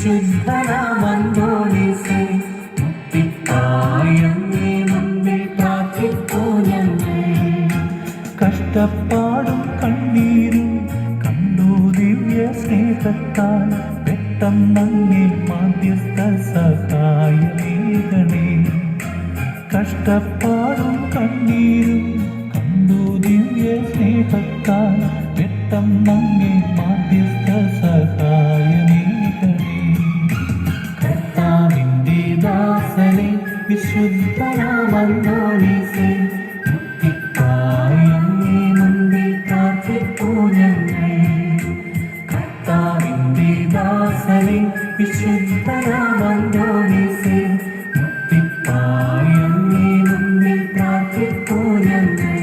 വിശുദ്ധനാമന്തോണീസേ മുക്തിക്കായങ്ങേ മുമ്പിൽ പ്രാർത്ഥിപ്പൂ ഞങ്ങൾ. കഷ്ടപ്പാടും കണ്ണീരും കണ്ടു ദിവ്യ സ്നേഹത്താൽ പെട്ടെന്നങ്ങേ മാധ്യസ്ഥ സഹായമേകണേ. കഷ്ടപ്പാടും കണ്ണീരും കണ്ടു ദിവ്യ സ്നേഹത്താൽ പെട്ടെന്നങ്ങേ മാധ്യസ്ഥ സഹായമേകണേ. കർത്താവിൻ്റെ ദാസനെ വിശുദ്ധനാമന്തോണീസേ മുക്തിക്കായങ്ങേ മുമ്പിൽ പ്രാർത്ഥിപ്പൂ ഞങ്ങൾ. കർത്താവിൻ്റെ ദാസനെ വിശുദ്ധനാമന്തോണീസേ മുക്തിക്കായങ്ങേ മുമ്പിൽ പ്രാർത്ഥിപ്പൂ ഞങ്ങൾ.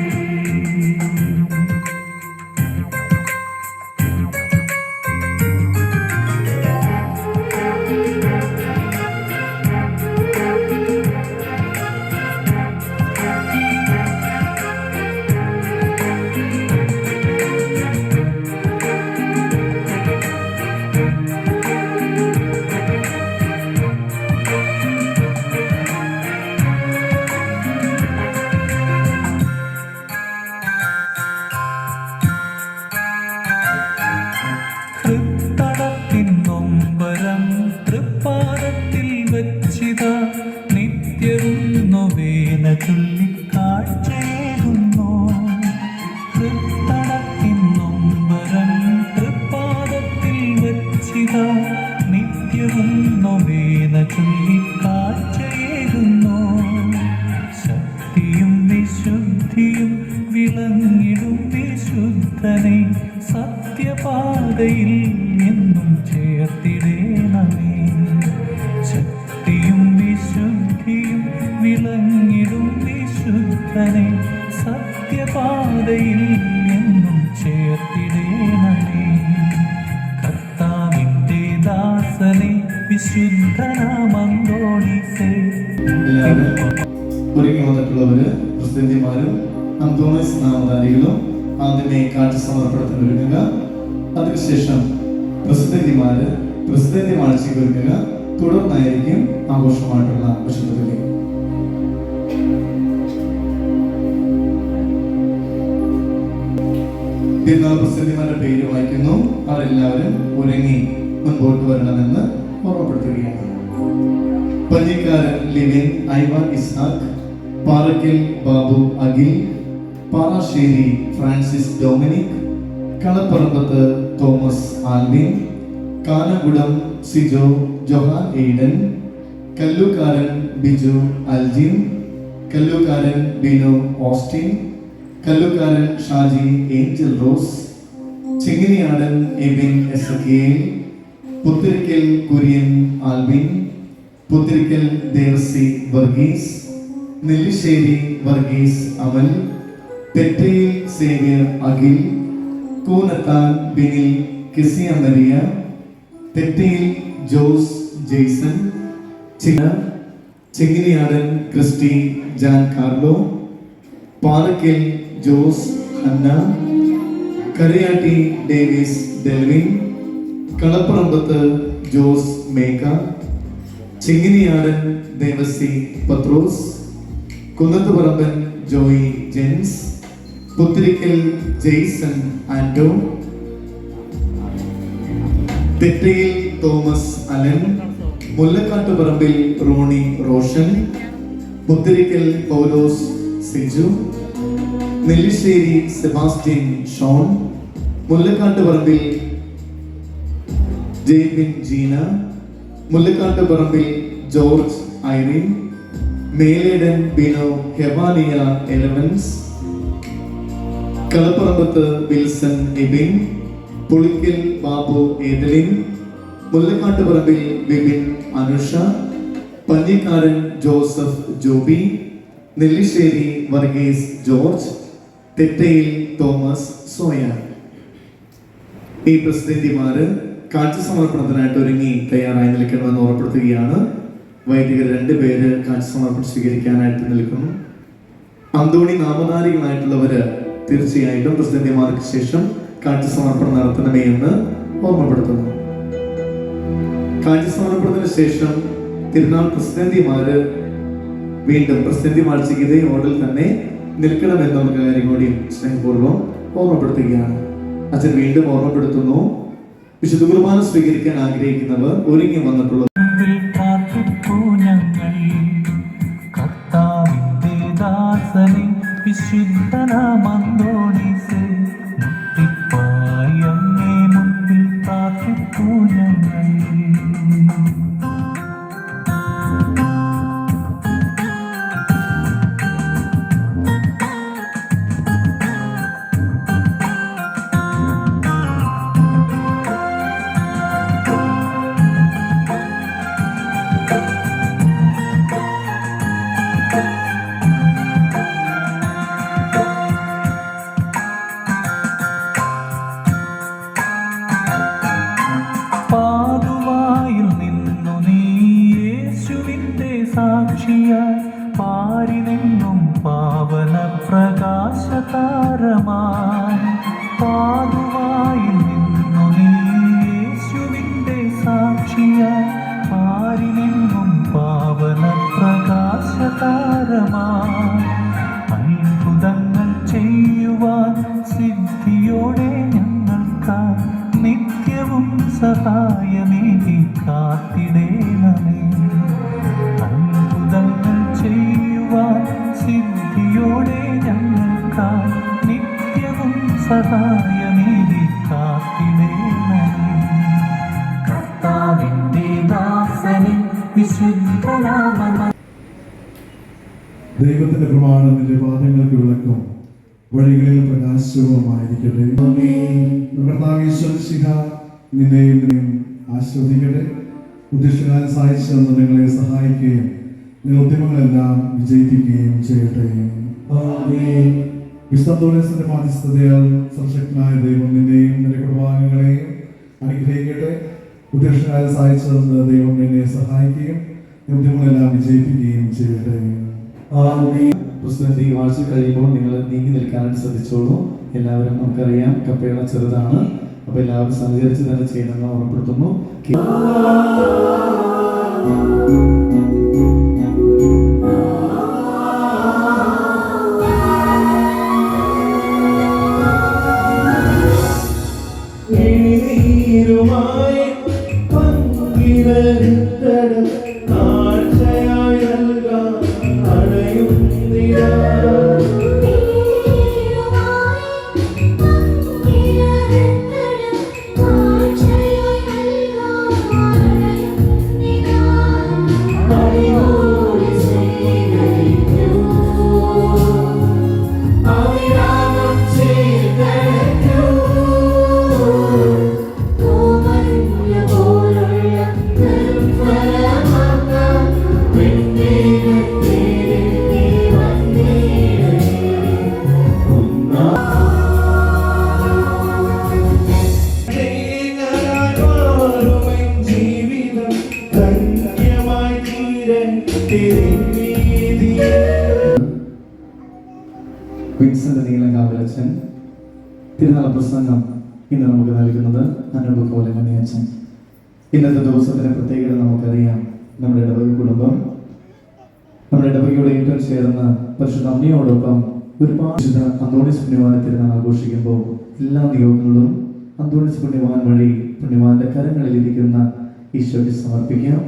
തൃത്തടത്തിൻ നൊമ്പരം തൃപ്പാദത്തിൽ വച്ചിതാ നിത്യവും നൊവേന ചൊല്ലിക്കാഴ്ചയേകുന്നു. തൃത്തടത്തിൻ നൊമ്പരം തൃപ്പാദത്തിൽ വച്ചിതാ നിത്യവും നൊവേന ചൊല്ലിക്കാഴ്ചയേകുന്നു. ശക്തിയും വിശുദ്ധിയും വിളങ്ങിടും വിശുദ്ധനെ സത്യപാതയിൽ എന്നും ചേർത്തിടേണമേ. ശക്തിയും വിശുദ്ധിയും വിളങ്ങിടും വിശുദ്ധനെ സത്യപാതയിൽ എന്നും ചേർത്തിടേണമേ. കർത്താവിൻ്റെ ദാസനെ വിശുദ്ധനാമന്തോണീസേ. ഒരുങ്ങി വന്നിട്ടുള്ളവര് പ്രസിദ്ധന്മാരും അന്തോണീസ് നാമധാരികളും ആദ്യമേ കാഴ്ച സമർപ്പണത്തിന് ഒരുങ്ങുക. അതിനുശേഷം പ്രസിദ്ധന്മാര് പ്രസിദ്ധന്യ മാഴ്ചയ്ക്ക് ഒരുങ്ങുക. തുടർന്നായിരിക്കും ആഘോഷമായിട്ടുള്ള വിശുദ്ധബലി. പ്രസിദ്ധന്മാരുടെ പേര് വായിക്കുന്നു. അവരെല്ലാവരും ഒരുങ്ങി മുൻപോട്ട് വരണമെന്ന് ഓർമ്മപ്പെടുത്തുകയാണ്. പഞ്ഞിക്കാരൻ ലിവിൻ ഐവാൻ ഇസ്ഹാഖ്, പാറക്കൽ ബാബു അഖിൽ, പാറാശ്ശേരി ഫ്രാൻസിസ് ഡൊമിനിക്, കളപ്പറമ്പത്ത് തോമസ് ആൽവിൻ, കാനഗുഡം സിജോ ജൊഹാൻ എയ്ഡൻ, കല്ലുകാരൻ ബിജു അൽജിൻ, കല്ലുകാരൻ ബിനു ഓസ്റ്റിൻ, കല്ലുകാരൻ ഷാജി ഏഞ്ചൽ റോസ്, ചിങ്ങിനിയാടൻ എബിൻ എസക്കിയേൽ, പുത്തിരിക്കൽ കുര്യൻ ആൽവിൻ, പുത്തിരിക്കൽ ദേവസി വർഗീസ്, നെല്ലിശ്ശേരി വർഗീസ് അമൽ, പെറ്റയിൽ സേവ്യർ അഖിൽ, കൂനത്താൻ ബിനിൽ കിസിയ മരിയ, തെറ്റയിൽ ജോസ് ജെയ്സൺ, ചെങ്ങിനിയാടൻ ക്രിസ്റ്റി ജാൻ കാർലോ, പാറക്കൽ ജോസ് ഹന്ന, കരയാട്ടി ഡേവിസ് ഡെൽവിൻ, കളപ്പറമ്പത്ത് ജോസ് മേക്ക, ചെങ്ങിനിയാടൻ ദേവസി പത്രോസ്, കുന്നത്തുപറമ്പൻ ജോയി ജെൻസ്, പുത്തിരിക്കൽ ജെയ്സൺ ആന്റോ, തെറ്റയിൽ തോമസ് അലൻ, മുല്ലക്കാട്ടുപറമ്പിൽ റോണി റോഷൻ, പുത്തിരിക്കൽ പൗലോസ് സിജു, നെല്ലിശ്ശേരി സെബാസ്റ്റ്യൻ ഷോൺ, മുല്ലക്കാട്ടുപറമ്പിൽ ജെയ്ബിൻ ജീന, മുല്ലക്കാട്ടുപറമ്പിൽ ജോർജ് ഐറിൻ, മേലേടൻ ബിനോ ഹെവാനിയ എലവൻസ്, കളപ്പറമ്പത്ത് വിൽസൺ എബിൻ, പുളിക്കൽ ബാബു ഏദലിൻ, മുല്ലക്കാട്ടുപറമ്പിൽ ബിബിൻ അനുഷ, പഞ്ഞിക്കാരൻ ജോസഫ് ജോബി, നെല്ലിശ്ശേരി വർഗീസ് ജോർജ്, തെറ്റയിൽ തോമസ് സോയ. ഈ പ്രസിദ്ധന്മാര് കാഴ്ച സമർപ്പണത്തിനായിട്ട് ഒരുങ്ങി തയ്യാറായി നിൽക്കണമെന്ന് ഓർമ്മപ്പെടുത്തുകയാണ്. വൈദികർ 2 പേര് കാഴ്ച സമർപ്പണം സ്വീകരിക്കാനായിട്ട് നിൽക്കുന്നു. അന്തോണി നാമധാരികളായിട്ടുള്ളവര് തീർച്ചയായിട്ടും പ്രസിദ്ധന്മാർക്ക് ശേഷം കാഴ്ച സമർപ്പണം നടത്തണമേ എന്ന് ഓർമ്മപ്പെടുത്തുന്നു. കാഴ്ചസമർപ്പണത്തിന് ശേഷം തിരുനാൾ പ്രസിഡന്റിമാര് വീണ്ടും പ്രസിഡന്റി മാഴ്ചയ്ക്ക് ഇതേ ഓർഡറിൽ തന്നെ നിൽക്കണമെന്നുള്ള കാര്യം കൂടി സ്നേഹപൂർവ്വം ഓർമ്മപ്പെടുത്തുകയാണ്. അച്ഛൻ വീണ്ടും ഓർമ്മപ്പെടുത്തുന്നു, വിശുദ്ധ കുർബാന സ്വീകരിക്കാൻ ആഗ്രഹിക്കുന്നവർ ഒരുങ്ങി വന്നിട്ടുള്ള കർത്താവിന്റെ ദാസനെ വിശുദ്ധനാമന്തോണീസേ മുട്ടിപ്പായി അങ്ങേ മുൻപിൽ പ്രാർത്ഥിപ്പൂ ഞങ്ങൾ. സാക്ഷിയായി പാരിനെങ്ങും പാവന പ്രകാശതാരമായി പാതുവായി നിന്നു നീ യേശുവിൻ്റെ സാക്ഷിയായി പാരിനെങ്ങും പാവന പ്രകാശതാരമായി അത്ഭുതങ്ങൾ ചെയ്യുവാൻ സിദ്ധിയോടെ ഞങ്ങൾക്കായി നിത്യവും സഹായമേകി കാത്തിടേണമേ. അത്ഭുതങ്ങൾ ചെയ്യുവാൻ സിദ്ധിയോടെ ഞങ്ങൾക്കായി നിത്യവും സഹായമേകി കാത്തിടേണമേ. കർത്താവിന്റെ ദാസനെ വിശുദ്ധനാമം. ദൈവത്തിന്റെ പ്രമാണം നിന്റെ പാദങ്ങൾക്ക് വിളക്കും വഴികളിൽ പ്രകാശവുമായിരിക്കട്ടെ. നിന്നെയും ആശ്രദിക്കട്ടെ. ഉദ്ദേശിക്കാൻ സഹായിച്ചു തന്ന നിങ്ങളെ സഹായിക്കുകയും നിങ്ങളുടെ ഉദ്യമങ്ങളെല്ലാം വിജയിപ്പിക്കുകയും ചെയ്യട്ടെ. വിശുദ്ധ മാധ്യസ്ഥതയാൽ സർവശക്തനായ ദൈവം നിന്നെയും നിന്റെ കുടുംബാംഗങ്ങളെയും അനുഗ്രഹിക്കട്ടെ. ഉദ്ദേശിക്കാൻ സഹായിച്ചു തന്ന ദൈവം നിന്നെ സഹായിക്കുകയും ഉദ്യമങ്ങളെല്ലാം വിജയിപ്പിക്കുകയും ചെയ്യട്ടെ. പ്രസിഡന്റ് ഈ വാഴ്ച കഴിയുമ്പോൾ നിങ്ങൾ നീങ്ങി നിൽക്കാനായിട്ട് ശ്രദ്ധിച്ചോളൂ. എല്ലാവരും നമുക്കറിയാം കപ്പേള ചെറുതാണ്, അപ്പൊ എല്ലാവരും സഹകരിച്ച് തന്നെ ചെയ്യണമെന്ന് ഓർമ്മപ്പെടുത്തുന്നു. വിൻസെന്റ് നീലങ്കാവിലച്ചൻ തിരുനാൾ പ്രസംഗം ഇന്ന് നമുക്ക് നൽകുന്നത് അനൂപ് കോലമണിയച്ചൻ. ഇന്നത്തെ ദിവസത്തിന്റെ പ്രത്യേകത നമുക്കറിയാം. നമ്മുടെ ഇടവക കുടുംബം നമ്മുടെ ഇടവകയോട് ഏറ്റവും ചേർന്ന് പരിശുദ്ധ അമ്മയോടൊപ്പം ഒരുപാട് അന്തോണീസ് പുണ്യവാനെ തിരുനാൾ ആഘോഷിക്കുമ്പോൾ എല്ലാ നിയോഗങ്ങളും അന്തോണീസ് പുണ്യവാൻ വഴി പുണ്യവാന്റെ കരങ്ങളിലിരിക്കുന്ന ഈശോയ്ക്ക് സമർപ്പിക്കാം.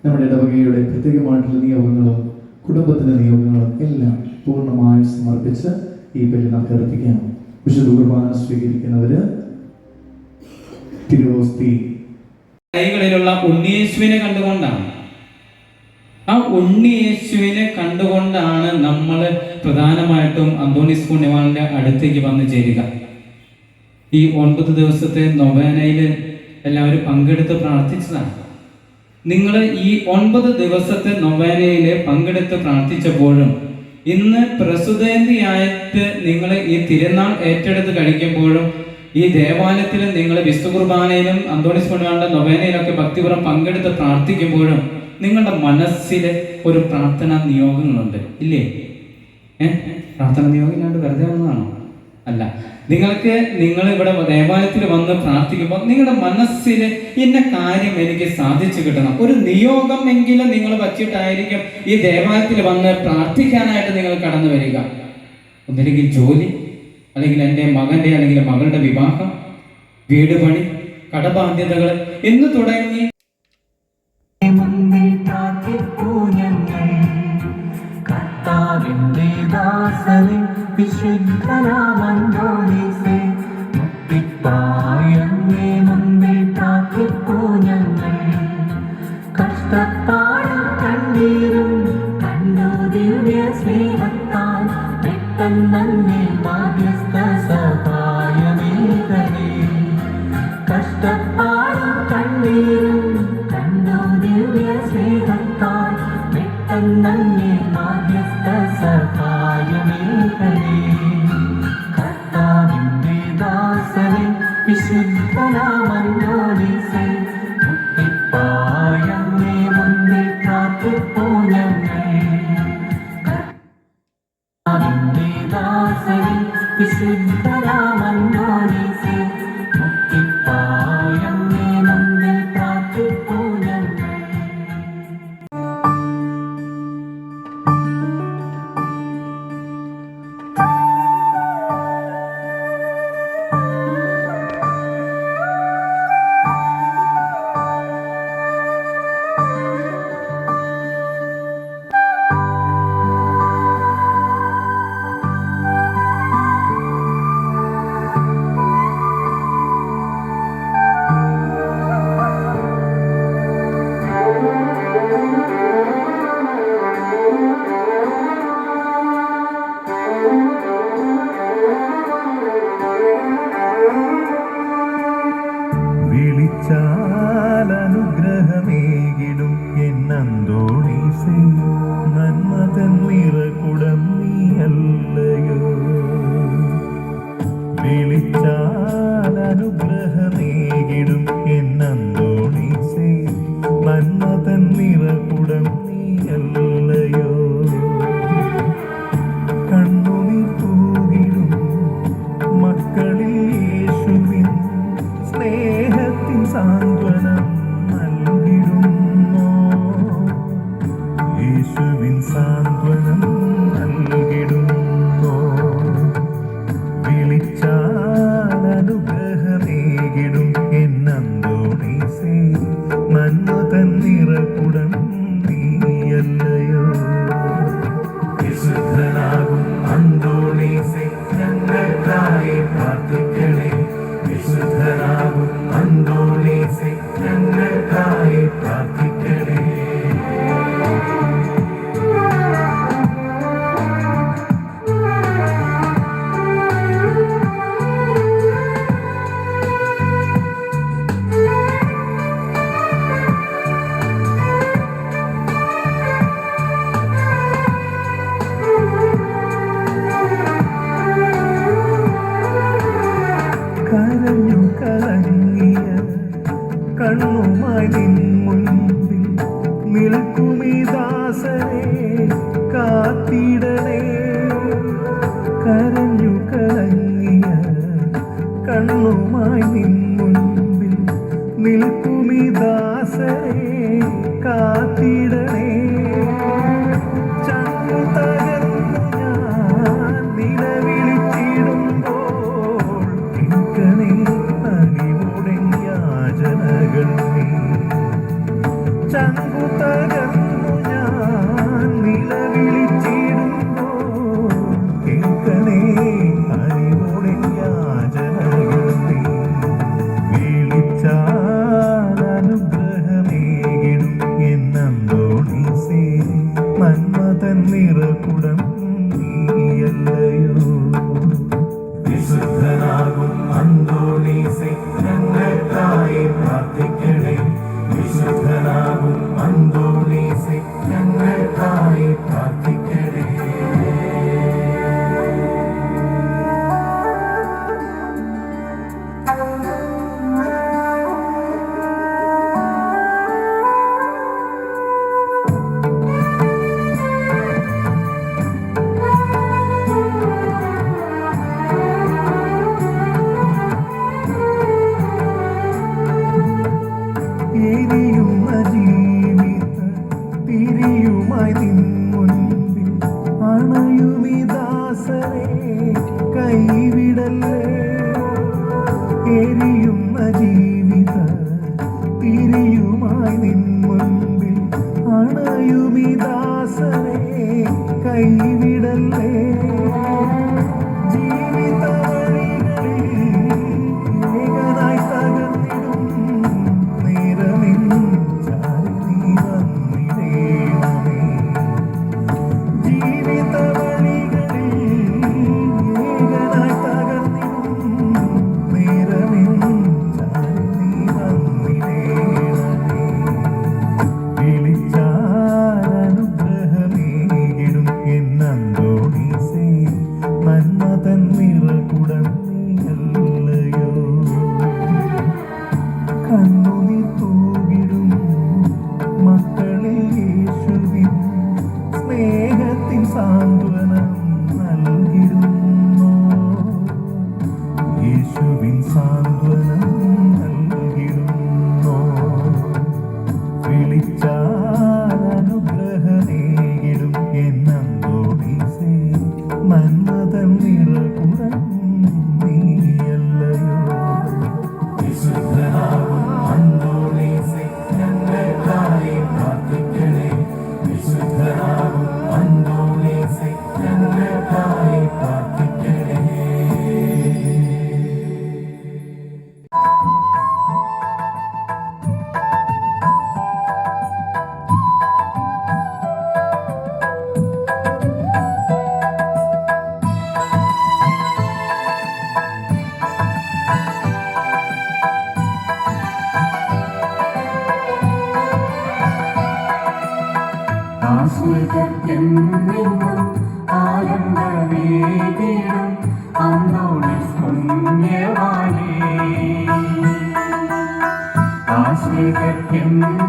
നമ്മുടെ ഇടവകയുടെ പ്രത്യേകമായിട്ടുള്ള നിയോഗങ്ങളും കുടുംബത്തിന്റെ നിയോഗങ്ങളും എല്ലാം പൂർണ്ണമായും സമർപ്പിച്ച് ഈ ബലി നമുക്ക് അർപ്പിക്കാം. വിശുദ്ധ കുർബാന സ്വീകരിക്കുന്നവര് തിരുവോസ്തി കൈകളിലുള്ള ഉണ്ണിയേശുവിനെ കണ്ടുകൊണ്ടാണ്. ആ ഉണ്ണിയേശുവിനെ കണ്ടുകൊണ്ടാണ് നമ്മൾ പ്രധാനമായിട്ടും അന്തോണീസ് പുണ്യവാന്റെ അടുത്തേക്ക് വന്നു ചേരുക. ഈ 9 ദിവസത്തെ നൊവേനയിൽ എല്ലാവരും പങ്കെടുത്ത് പ്രാർത്ഥിച്ചതാണ്. നിങ്ങൾ ഈ 9 ദിവസത്തെ നൊവേനയിൽ പങ്കെടുത്ത് പ്രാർത്ഥിച്ചപ്പോഴും ഇന്ന് പ്രസുതേന്തിയായിട്ട് നിങ്ങൾ ഈ തിരുനാൾ ഏറ്റെടുത്ത് കഴിക്കുമ്പോഴും ഈ ദേവാലയത്തിൽ നിങ്ങൾ വിശുദ്ധ കുർബാനയിലും അന്തോണീസ് പുണ്യവാന്റെ നൊവേനയിലൊക്കെ ഭക്തിപൂർവ്വം പങ്കെടുത്ത് പ്രാർത്ഥിക്കുമ്പോഴും നിങ്ങളുടെ മനസ്സിൽ ഒരു പ്രാർത്ഥനാ നിയോഗങ്ങളുണ്ട്, ഇല്ലേ? പ്രാർത്ഥന നിയോഗം ഇല്ലാണ്ട് വെറുതെ വന്നതാണോ? അല്ല. നിങ്ങൾ ഇവിടെ ദേവാലയത്തിൽ വന്ന് പ്രാർത്ഥിക്കുമ്പോൾ നിങ്ങളുടെ മനസ്സിൽ ഇന്ന കാര്യം എനിക്ക് സാധിച്ചു കിട്ടണം, ഒരു നിയോഗം എങ്കിലും നിങ്ങൾ വച്ചിട്ടായിരിക്കും ഈ ദേവാലയത്തിൽ വന്ന് പ്രാർത്ഥിക്കാനായിട്ട് നിങ്ങൾ കടന്നു വരിക. ഒന്നില്ലെങ്കിൽ ജോലി, അല്ലെങ്കിൽ എൻ്റെ മകൻ്റെ അല്ലെങ്കിൽ മകളുടെ വിവാഹം, വീട് പണി, കടബാധ്യതകൾ എന്ന് തുടങ്ങി മുന്നിൽ പ്രാർത്ഥിപ്പൂ ഞങ്ങൾ. കർത്താവിന്റെ ദാസനെ വിശുദ്ധനാമന്തോണീസേ, മുക്തിപ്പായങ്ങേ മുന്നിൽ പ്രാർത്ഥിപ്പൂ ഞങ്ങൾ. കഷ്ടപ്പാടും കണ്ണീരും കണ്ടു ദിവ്യ സ്നേഹത്താൽ പെട്ടെന്നെ മാധ്യസ്ഥ സഹായമേകനേ. കഷ്ടപ്പാടും കണ്ണീരും കണ്ടു ദിവ്യ സ്നേഹത്താൽ പെട്ടെന്നെ മാധ്യസ്ഥ സഹായമേകനേ. കർത്താവിന്റെ ദാസനെ വിശുദ്ധനാമന്തോണീസേ, മുക്തിപ്പായങ്ങേ മുന്നിൽ പ്രാർത്ഥിപ്പൂ ഞങ്ങൾ. കർത്താവിന്റെ ദാസനെ വിശുദ്ധനാമന്തോണീസേ, മുക്തിപ്പായങ്ങേ മുന്നിൽ പ്രാർത്ഥിപ്പൂ ഞങ്ങൾ. വിളിച്ചാലനുഗ്രഹമേകിടും എന്നന്തോണീസേ, നന്മതൻ നിറകുടം നീയല്ലയോ. വിളിച്ചാലനുഗ്രഹമേകിടും എന്നന്തോണീസേ, നന്മതൻ നിറകുടം നീയല്ലയോ. കണ്ണുനീർ തൂകിടും മക്കളിൽ യേശുവിൻ സ്നേഹത്തിൻ സാന്ത്വനം നൽകിടുന്നോ. യേശുവിൻ സാന്ത്വനം നൽകിടുന്നോ. വിളിച്ചാലനുഗ്രഹമേകിടും എന്നന്തോണീസേ, നന്മതൻ നിറകുടം നീയല്ലയോ. വിശുദ്ധനാകും അന്തോണീസേ, ഞങ്ങൾക്കായി പ്രാർത്ഥിക്കണേ. വിശുദ്ധനാകും അന്തോണീസേ, ഞങ്ങൾക്കായി പ്രാർത്ഥിക്കണേ. കരഞ്ഞു കലങ്ങിയ കണ്ണുമായി നിൻ മുൻപിൽ നിൽക്കുമീ ദാസനെ കാത്തിടണേ. കരഞ്ഞു കലങ്ങിയ കണ്ണുമായി നിൻ മുൻപിൽ നിൽക്കുമീ ദാസനെ കാത്തിടണേ. ചങ്ങു തകർന്നു ഞാൻ നിലവിളിച്ചിടുമ്പോൾ കേൾക്കണേ അറിവോടെ യാചനകൾ നീ. ചങ്കു തകർന്നു ഞാൻ നിലവിളിച്ചിടുമ്പോൾ കേൾക്കണേ അറിവോടെ യാചനകൾ നീ. വിളിച്ചാലനുഗ്രഹമേകിടും എന്നന്തോണീസേ, സഖ്യം